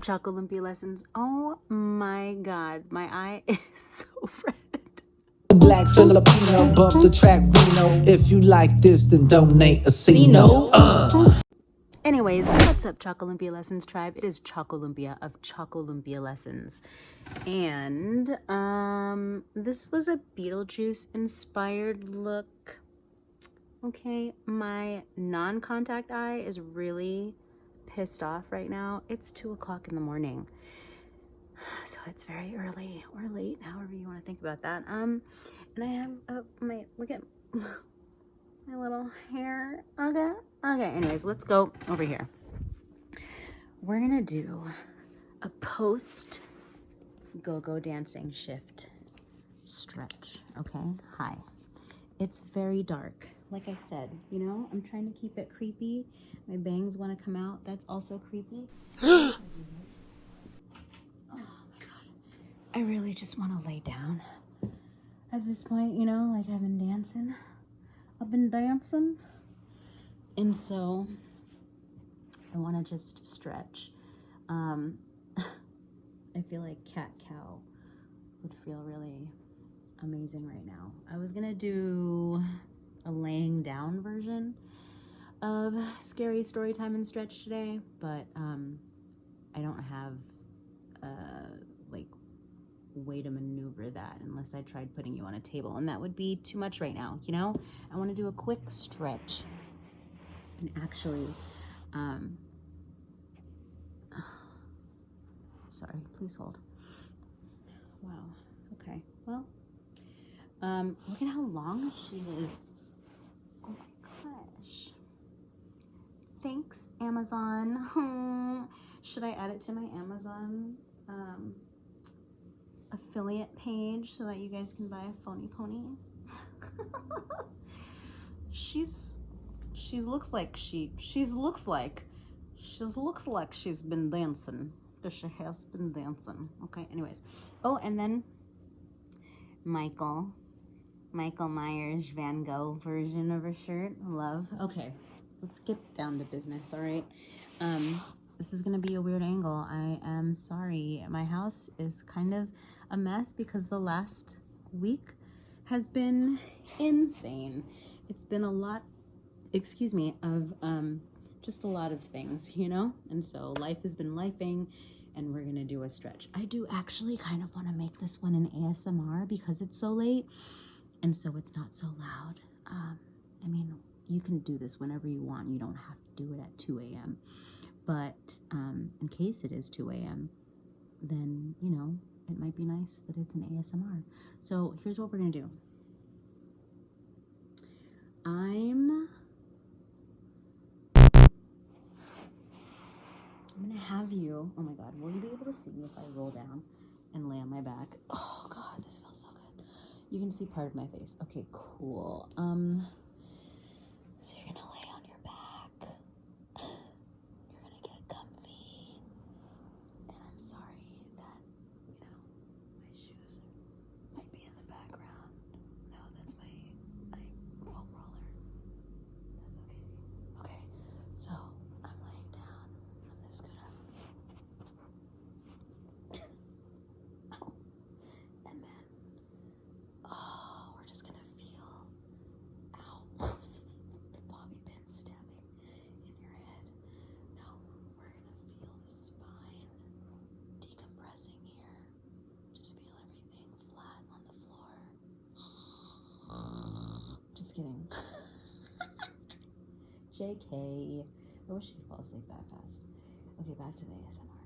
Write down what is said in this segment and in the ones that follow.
up, ChocoLumpia lessons? Oh my god, my eye is so red. Black Filipino, bump the track, we know. If you like this, then donate a C-No. Anyways, what's up, ChocoLumpia Lessons tribe? It is ChocoLumpia of ChocoLumpia Lessons. And this was a Beetlejuice inspired look. Okay, my non-contact eye is really pissed off right now. It's 2 o'clock in the morning. So it's very early or late, however you want to think about that. And I have look at my little hair. Okay, anyways, let's go over here. We're gonna do a post go-go dancing shift stretch. Okay, hi. It's very dark. Like I said, you know, I'm trying to keep it creepy. My bangs want to come out. That's also creepy. Oh my god. I really just want to lay down at this point, you know, like I've been dancing. And so I want to just stretch. I feel like cat-cow would feel really amazing right now. I was gonna do a laying down version of scary story time and stretch today, but I don't have like way to maneuver that unless I tried putting you on a table, and that would be too much right now, you know. I want to do a quick stretch and actually sorry, please hold. Wow. Okay, well, look at how long she is. Oh my gosh. Thanks, Amazon. Should I add it to my Amazon affiliate page so that you guys can buy a phony pony? She looks like she's been dancing. She has been dancing. Okay, anyways. Oh, and then Michael Myers Van Gogh version of her shirt. Love. Okay, let's get down to business, all right? This is gonna be a weird angle. I am sorry. My house is kind of a mess because the last week has been insane. It's been a lot, of just a lot of things, you know? And so life has been lifing, and we're gonna do a stretch. I do actually kind of want to make this one an ASMR because it's so late and so it's not so loud. I mean, you can do this whenever you want. You don't have to do it at 2 a.m. But in case it is 2 a.m., then, you know, it might be nice that it's an ASMR. So here's what we're gonna do. I'm gonna have you, oh my god, will you be able to see me if I roll down and lay on my back? Oh god, this feels so good. You can see part of my face. Okay, cool. So you're gonna lay on your back. You're gonna get comfy. And I'm sorry that, you know, my shoes might be in the background. No, that's my foam roller. That's okay. Okay, so I'm laying down. I'm gonna scoot up. And then, oh, we're just gonna feel, ow, the bobby pin stabbing in your head. No, we're gonna feel the spine decompressing here. Just feel everything flat on the floor. Just kidding. JK. I wish you could fall asleep that fast. Okay, back to the ASMR.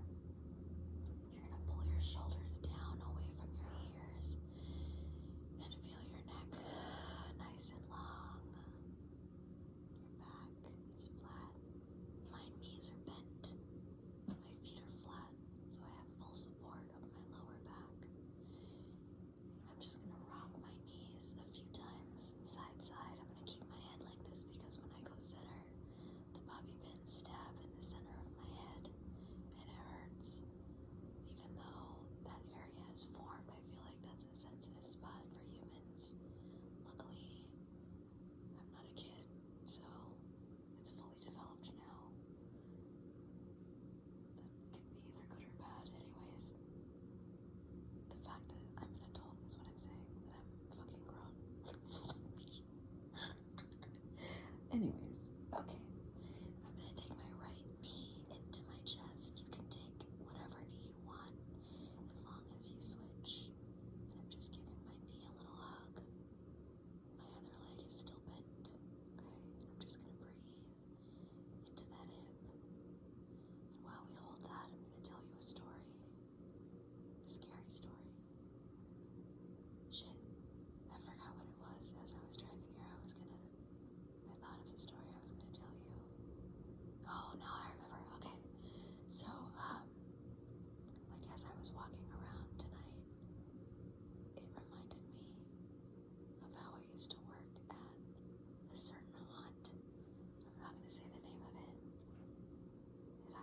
You're gonna pull your shoulders down away from your ears and feel your neck nice and long. Your back is flat. My knees are bent. My feet are flat, so I have full support of my lower back. I'm just gonna rock my knees a few times, side to side. I'm gonna keep my head like this because when I go center, the bobby pins stab in the center of my head, and it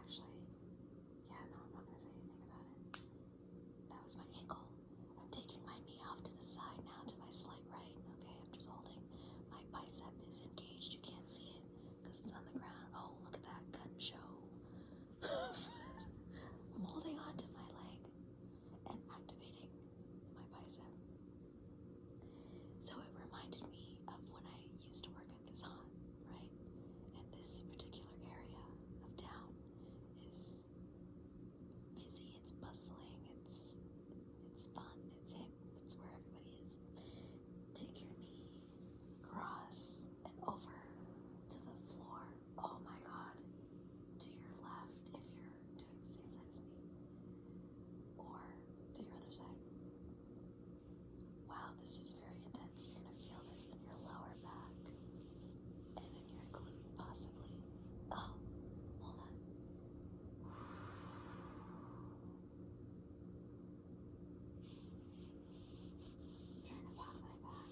actually, yeah, no, I'm not gonna say anything about it. That was my ankle. I'm taking my knee off to the side now to my slight right. Okay, I'm just holding. My bicep is engaged. You can't see it because it's on the ground. Oh, look at that gun show. I'm holding on to my leg and activating my bicep. So it reminded me of when I used to work at this haunt, right? And this particular area of town is busy, it's bustling, it's fun, it's hip, it's where everybody is. Take your knee, cross, and over to the floor. Oh my God. To your left if you're doing the same side as me. Or to your other side. Wow, this is very intense. You're gonna feel this in your lower back and in your glute, possibly. Oh, hold on. Trying to pop my back.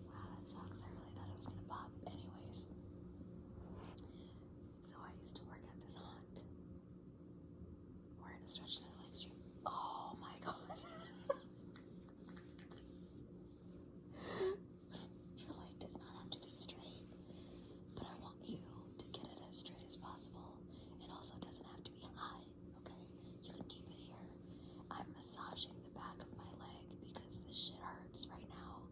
Wow, that sucks. I really thought it was gonna pop. Anyways, so I used to work at this haunt. We're gonna stretch that leg straight. Oh my God. Your leg does not have to be straight, but I want you to get it as straight as possible. It also doesn't have to be high, okay? You can keep it here. I'm massaging the back of my leg because this shit hurts right now,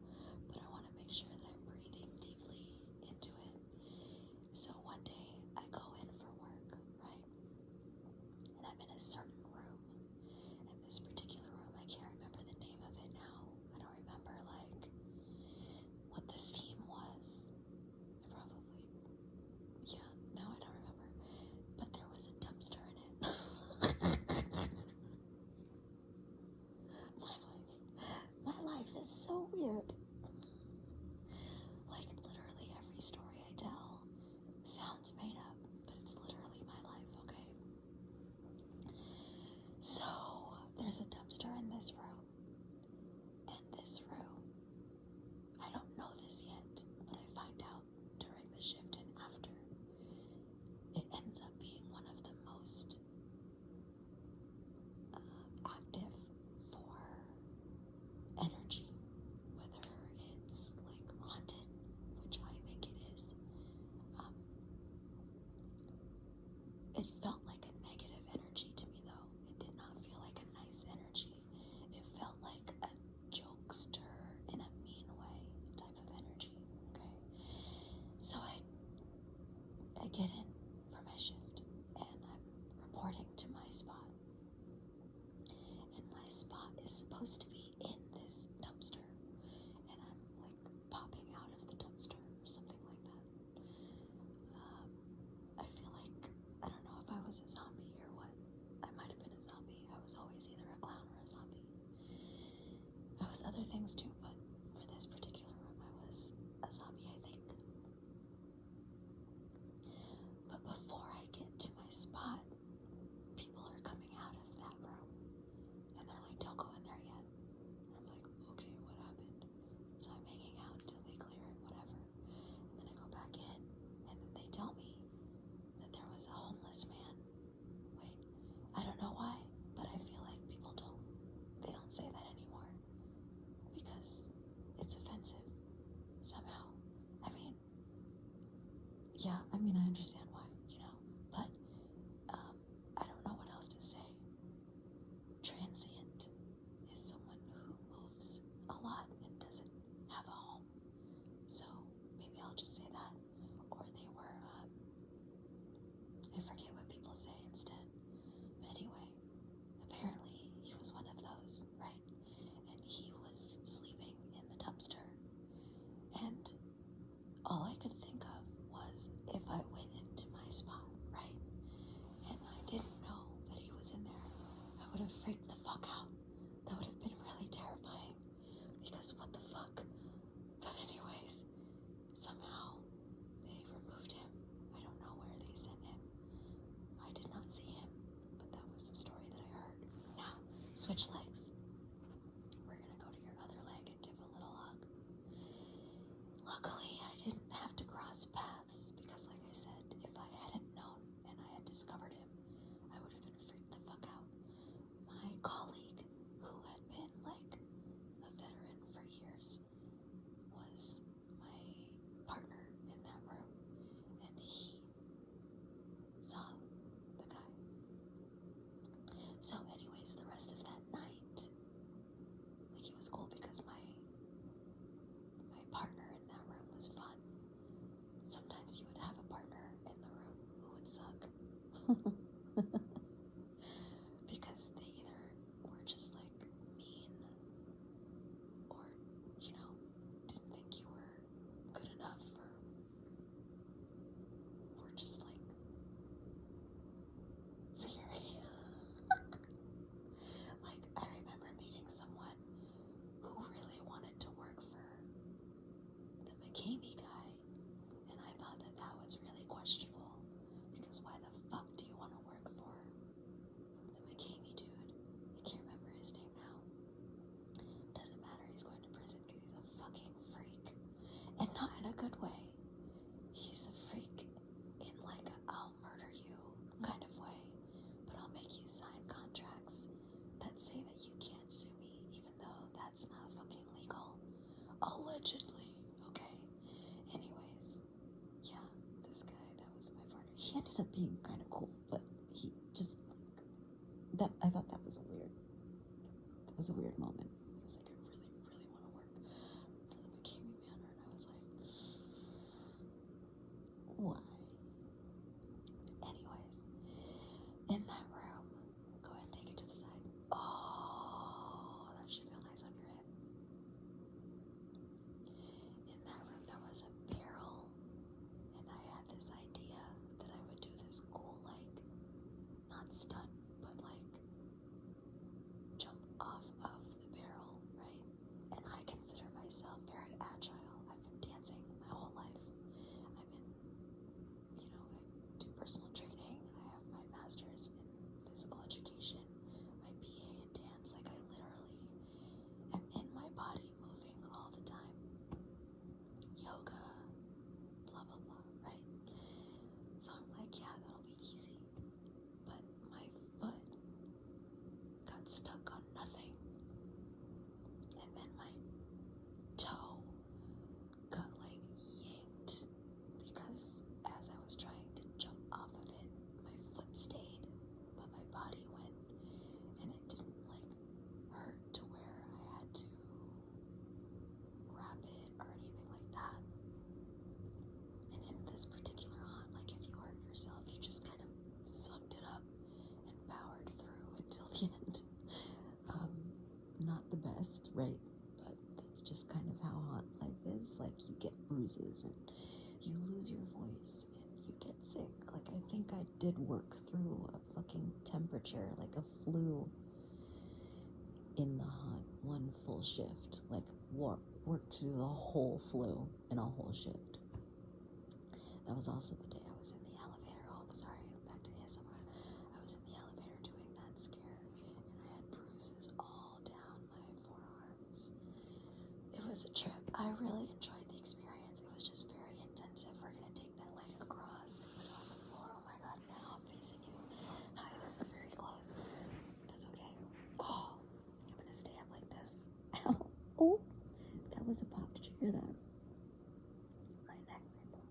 but I want to make sure that I'm breathing deeply into it. So one day I go in for work, right? And I'm in a certain room. And this particular room, I can't remember the name of it now. I don't remember like what the theme was. I probably, yeah, no, I don't remember. But there was a dumpster in it. My life is so weird. Like literally every story I tell sounds made up, but it's literally my life, okay? So there's a dumpster in this room, and this room, I don't know this yet, but I find out during the shift and after. It ends up being one of the most active for energy, whether it's like haunted, which I think it is. It felt like a negative energy to me though. It did not feel like a nice energy. It felt like a jokester in a mean way type of energy, okay? So I get in for my shift and I'm reporting to my spot. And my spot is supposed to be in this dumpster. And I'm like popping out of the dumpster or something like that. I feel like, I don't know if I was a zombie or what. I might have been a zombie. I was always either a clown or a zombie. I was other things too, but for this particular room, I was a zombie, I think. But before I get to my spot, people are coming out of that room. And they're like, don't go in there yet. And I'm like, okay, what happened? So I'm hanging out until they clear it, whatever. And then I go back in, and then they tell me that there was a homeless man. Wait, I don't know why, but I feel like people they don't say that anymore because it's offensive somehow. I mean, I understand why, but I don't know what else to say. Transient is someone who moves a lot and doesn't have a home. So maybe I'll just say that. Or they were, I forget what people say instead. But anyway, apparently he was one of those, right? And he was sleeping in the dumpster. And all I could think of was if I went into my spot, right? And I didn't know that he was in there, I would have freaked the fuck out. That would have been really terrifying. Because what the fuck? But anyways, somehow they removed him. I don't know where they sent him. I I did not see him, but that was the story that I heard. Now, switch legs. We're gonna go to your other leg and give a little hug. Luckily, I didn't have to cross paths because, like I said, if I hadn't known and I had discovered him, I would have been freaked the fuck out. My colleague, who had been like a veteran for years, was my partner in that room, and he saw the guy. So anyways, the rest of that night, like, it was cool because my partner in that room was fun. Sometimes you would have a partner in the room who would suck. Because they either were just like mean or, you know, didn't think you were good enough, or were just like scary. Like, I remember meeting someone who really wanted to work for the McCamey guy, and I thought that that was really questionable, because why the fuck do you want to work for the McCamey dude? I can't remember his name now. Doesn't matter, he's going to prison because he's a fucking freak. And not in a good way. He's a freak in like a I'll murder you kind of way, but I'll make you sign contracts that say that you can't sue me, even though that's not fucking legal. Allegedly, okay? Anyways, yeah, this guy, that was my partner. He ended up being kind of cool, but he just, like, that, I thought that was a weird moment. He was like, I really, really want to work for the McCamey Manor, and I was like, why? Anyways, in that room, go ahead and take it to the side. Oh, that should feel nice on your hip. In that room, there was a barrel, and I had this idea that I would do this cool, like, not stunt, but like jump off of the barrel, right? And I consider myself very agile. I've been dancing my whole life. I do personal training. I have my master's in physical education, my BA in dance. Like, I literally am in my body moving all the time. Yoga, blah, blah, blah, right? So I'm like, yeah, that'll be easy. But my foot got stuck on nothing. And then my toe got like yanked, because as I was trying to jump off of it, my foot stayed, but my body went, and it didn't like hurt to where I had to wrap it or anything like that. And in this particular hunt, like, if you hurt yourself, you just kind of sucked it up and powered through until the end. Not the best, right? But that's just kind of how hunt life is. Like, you get bruises and you lose your voice and you get sick. Like, I think I did work through a fucking temperature, like a flu, in the hunt, one full shift. Like, worked through the whole flu in a whole shift. That was also the day I was in the elevator. Oh, sorry, back to the ASMR. I was in the elevator doing that scare, and I had bruises all down my forearms. It was a trip. I really enjoyed the experience. It was just very intensive. We're gonna take that leg across and put it on the floor. Oh my god, now I'm facing you. Hi, this is very close. That's okay. Oh, I'm gonna stay up like this. Ow. Oh, that was a pop. Did you hear that? My neck went pop.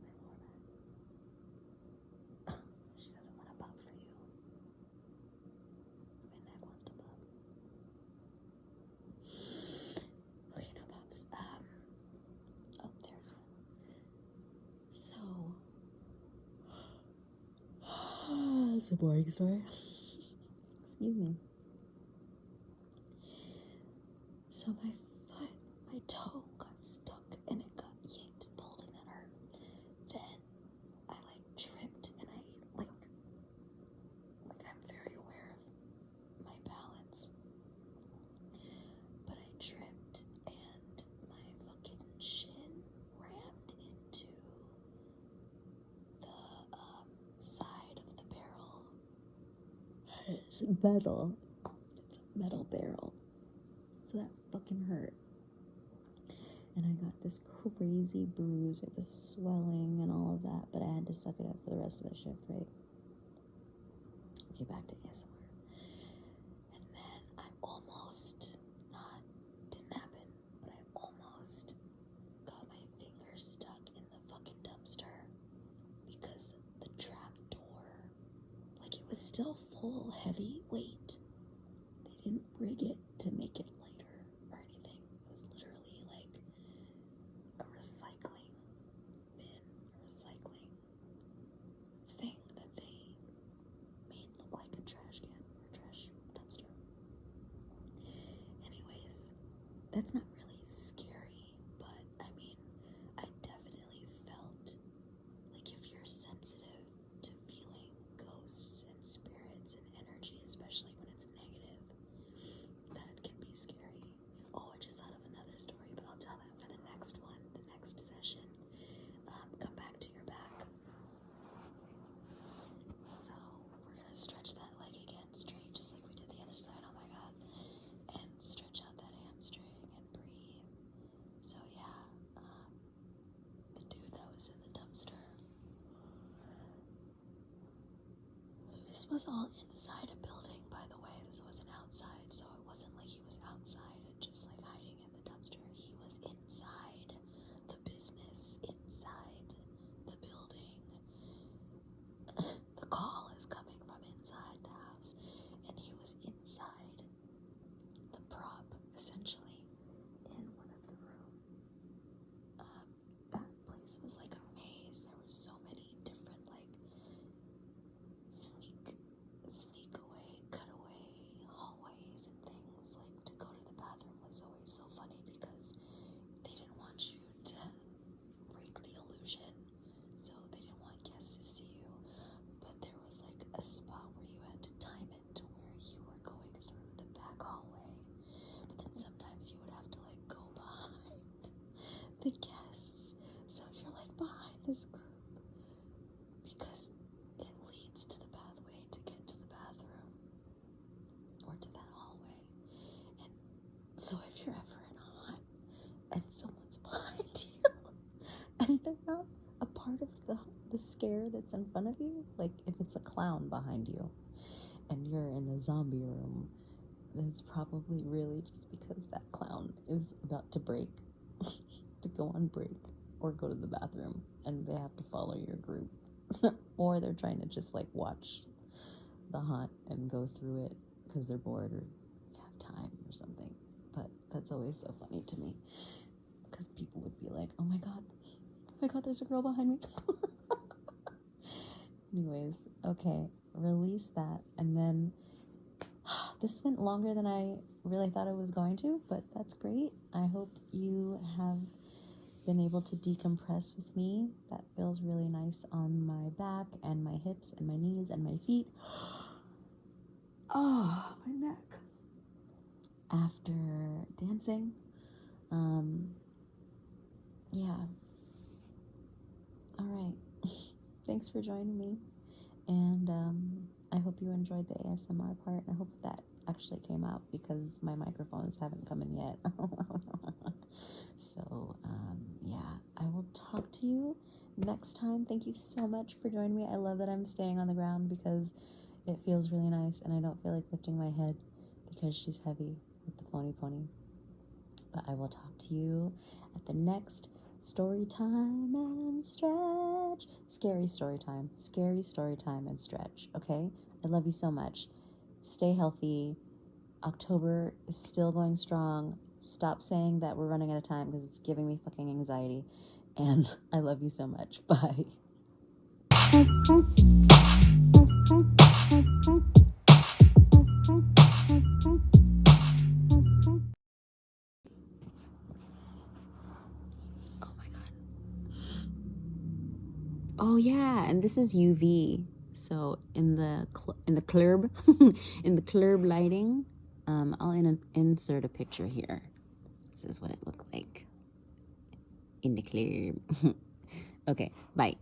My lower back. She doesn't want to pop for you. My neck wants to pop. Okay, no pops. Oh, there's one. So, it's a boring story. Excuse me. So my toe got stuck and it got yanked and pulled, and that hurt. Then I like tripped, and I like I'm very aware of my balance, but I tripped and my fucking shin rammed into the It's metal. It's a metal barrel. So that fucking hurt. And I got this crazy bruise. It was swelling and all of that, but I had to suck it up for the rest of the shift, right? Okay, back to ASMR. And then I almost, didn't happen, but I almost got my finger stuck in the fucking dumpster because the trap door, like, it was still full, heavy weight. They didn't rig it to make it lighter or anything. It was literally like a recycling bin, a recycling thing that they made look like a trash can or trash dumpster. Anyways, that's not really scary, but I mean, I definitely felt like if you're sensitive to feeling ghosts and spirits and energy, especially when it's negative, that can be scary. Oh, I just thought of another story, but I'll tell that for the next one, the next session. Come back to your back. So we're gonna stretch that leg again straight, just like we did the other side. Oh my god. And stretch out that hamstring and breathe. So yeah, the dude that was in the dumpster, this was all inside a building, by the way. This wasn't outside, so it wasn't like he was outside and just like hiding in the dumpster. He was inside the business, inside the building. The call is coming from inside the house, and he was inside the prop, essentially, in one of the rooms. That place was like a maze. There were so many different, like, sneak away, cut away hallways and things. Like, to go to the bathroom was always so funny because they didn't want you to break the illusion, so they didn't want guests to see you. But there was like a spot where you had to time it to where you were going through the back hallway, but then sometimes you would have to like go behind the guests, so you're like behind this group because it leads to the pathway to get to the bathroom or to that hallway. And so if you're ever in a hut and someone's behind you and they're not a part of the scare that's in front of you, like if it's a clown behind you and you're in the zombie room, that's probably really just because that clown is about to break, to go on break or go to the bathroom, and they have to follow your group. Or they're trying to just like watch the haunt and go through it because they're bored or they have time or something. But that's always so funny to me because people would be like, oh my god, there's a girl behind me. Anyways, okay, release that. And then this went longer than I really thought it was going to, but that's great. I hope you have been able to decompress with me. That feels really nice on my back and my hips and my knees and my feet. Oh, my neck. After dancing. Yeah. All right. Thanks for joining me. And I hope you enjoyed the ASMR part. I hope that actually came out because my microphones haven't come in yet. So, yeah, I will talk to you next time. Thank you so much for joining me. I love that I'm staying on the ground because it feels really nice and I don't feel like lifting my head because she's heavy with the phony pony. But I will talk to you at the next story time and stretch. Scary story time and stretch. Okay? I love you so much. Stay healthy. October is still going strong. Stop saying that we're running out of time because it's giving me fucking anxiety. And I love you so much. Bye. Oh my god. Oh yeah, and this is UV. So in the club in the club lighting, I'll insert a picture here. This is what it looked like in the club. Okay, bye.